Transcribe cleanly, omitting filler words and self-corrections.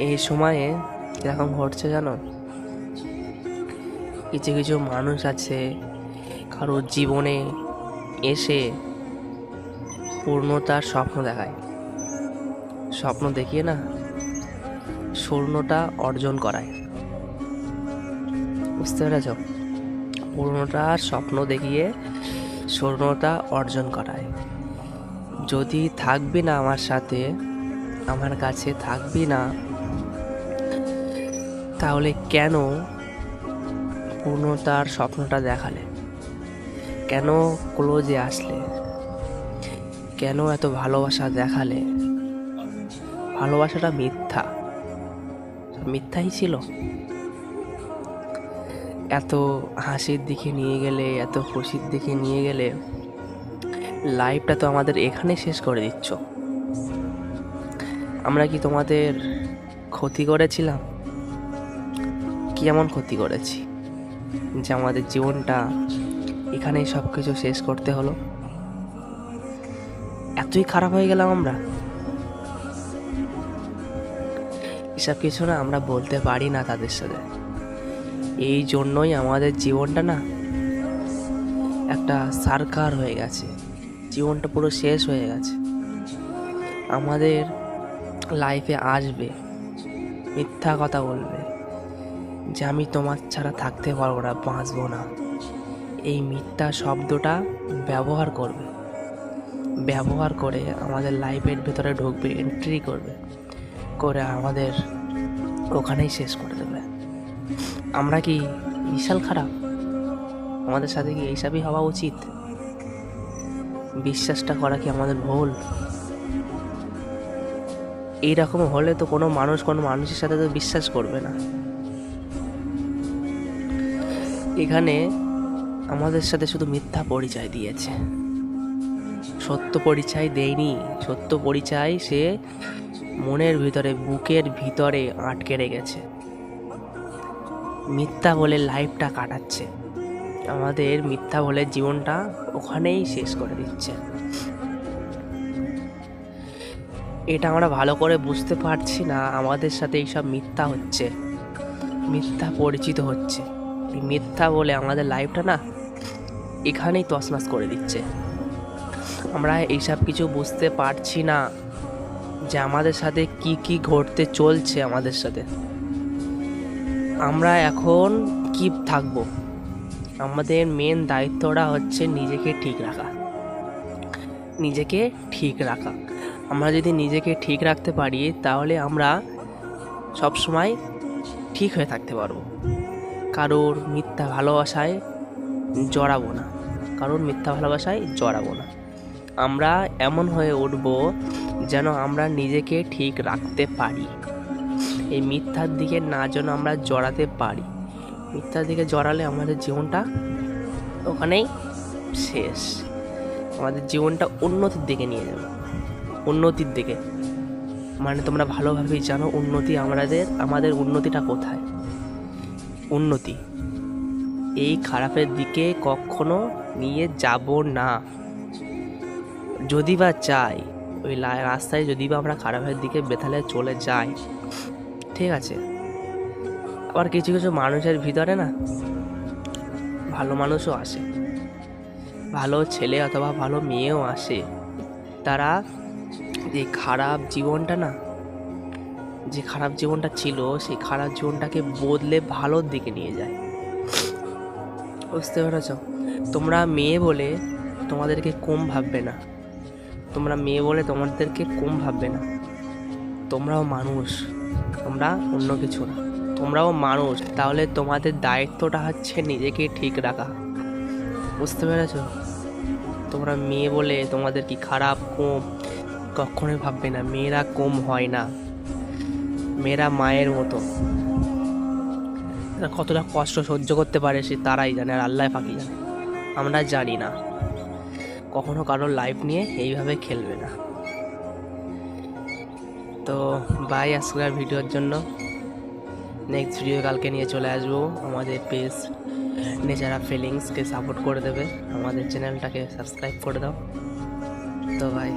এই সময়ে এরকম ঘটছে জানো, কিছু কিছু মানুষ আছে কারোর জীবনে এসে পূর্ণতার স্বপ্ন দেখায়, স্বপ্ন দেখিয়ে না শূন্যটা অর্জন করায়। বুঝতে পেরেছ? পূর্ণতার স্বপ্ন দেখিয়ে শূন্যতা অর্জন করায়। যদি থাকবি না আমার সাথে, আমার কাছে থাকবি না, তাহলে কেন পূর্ণতার স্বপ্নটা দেখালে? কেন ক্লোজে আসলে? কেন এত ভালোবাসা দেখালে? ভালোবাসাটা মিথ্যা, মিথ্যাই ছিল। এত হাসির দিকে নিয়ে গেলে, এত খুশির দিকে নিয়ে গেলে, লাইফটা তো আমাদের এখানে শেষ করে দিচ্ছ। আমরা কি তোমাদের ক্ষতি করেছিলাম? কি এমন ক্ষতি করেছি যে আমাদের জীবনটা এখানেই সব কিছু শেষ করতে হলো? এতই খারাপ হয়ে গেলাম আমরা? এসব কিছু না আমরা বলতে পারি না তাদের সাথে। এই জন্যই আমাদের জীবনটা না একটা সার্কার হয়ে গেছে, জীবনটা পুরো শেষ হয়ে গেছে। আমাদের লাইফে আসবে, মিথ্যা কথা বলবে যে আমি তোমার ছাড়া থাকতে পারবো না, বাঁচবো না। এই মিথ্যা শব্দটা ব্যবহার করবে, ব্যবহার করে আমাদের লাইফের ভেতরে ঢুকবে, এন্ট্রি করবে, করে আমাদের ওখানেই শেষ করে দেবে। আমরা কি বিশাল খারাপ? আমাদের সাথে কি এইসবই হওয়া উচিত? বিশ্বাসটা করা কি আমাদের ভুল? এইরকম হলে তো কোনো মানুষ কোনো মানুষের সাথে তো বিশ্বাস করবে না। এখানে আমাদের সাথে শুধু মিথ্যা পরিচয় দিয়েছে, সত্য পরিচয় দেয়নি। সত্য পরিচয় সে মনের ভিতরে, বুকের ভিতরে আটকে রেখেছে। মিথ্যা বলে লাইফটা কাটাচ্ছে, আমাদের মিথ্যা বলে জীবনটা ওখানেই শেষ করে দিচ্ছে। এটা আমরা ভালো করে বুঝতে পারছি না, আমাদের সাথে এইসব মিথ্যা হচ্ছে, মিথ্যা পরিচিত হচ্ছে। এই মিথ্যা বলে আমাদের লাইফটা না এখানেই তছনছ করে দিচ্ছে। আমরা এইসব কিছু বুঝতে পারছি না যে আমাদের সাথে কি কি ঘটতে চলছে আমাদের সাথে। আমরা এখন কি থাকবো? আমাদের মেন দায়িত্বটা হচ্ছে নিজেকে ঠিক রাখা, নিজেকে ঠিক রাখা। আমরা যদি নিজেকে ঠিক রাখতে পারি তাহলে আমরা সব সময় ঠিক হয়ে থাকতে পারবো। কারোর মিথ্যা ভালোবাসায় জড়াবো না, কারোর মিথ্যা ভালোবাসায় জড়াবো না। আমরা এমন হয়ে উঠব যেন আমরা নিজেকে ঠিক রাখতে পারি, এই মিথ্যার দিকে না যেন আমরা জড়াতে পারি। মিথ্যার দিকে জড়ালে আমাদের জীবনটা ওখানেই শেষ। আমাদের জীবনটা উন্নতির দিকে নিয়ে যাবে, উন্নতির দিকে। মানে তোমরা ভালোভাবেই জানো উন্নতি, আমাদের উন্নতিটা কোথায়? উন্নতি এই খারাপের দিকে কখনো নিয়ে যাব না। যদি বা চাই ওই রাস্তায়, যদি বা আমরা খারাপের দিকে বেতালে চলে যাই, ঠিক আছে। আবার কিছু কিছু মানুষের ভিতরে না ভালো মানুষও আসে, ভালো ছেলে অথবা ভালো মেয়েও আসে। তারা যে খারাপ জীবনটা না, যে খারাপ জীবনটা ছিল, সেই খারাপ জীবনটাকে বদলে ভালোর দিকে নিয়ে যায়। বুঝতে পেরেছ? তোমরা মেয়ে বলে তোমাদেরকে কম ভাববে না, তোমরা মেয়ে বলে তোমাদেরকে কম ভাববে না। তোমরাও মানুষ, তোমরা অন্য কিছু না, তোমরাও মানুষ। তাহলে তোমাদের দায়িত্বটা হচ্ছে নিজেকে ঠিক রাখা। বুঝতে পেরেছ? তোমরা মেয়ে বলে তোমাদের কি খারাপ, কম কখনোই ভাববে না। মেয়েরা কম হয় না, মেয়েরা মায়ের মতো। কতটা কষ্ট সহ্য করতে পারে সে তারাই জানে, আর আল্লাহ পাকি জানে। আমরা জানি না। কখনো কারোর লাইফ নিয়ে এইভাবে খেলবে না। তো বাই আজকের ভিডিওর জন্য। নেক্সট ভিডিও কালকে নিয়ে চলে আসবো। আমাদের পেজ নেচার অফ ফিলিংসকে সাপোর্ট করে দেবে, আমাদের চ্যানেলটাকে সাবস্ক্রাইব করে দাও। তো বাই।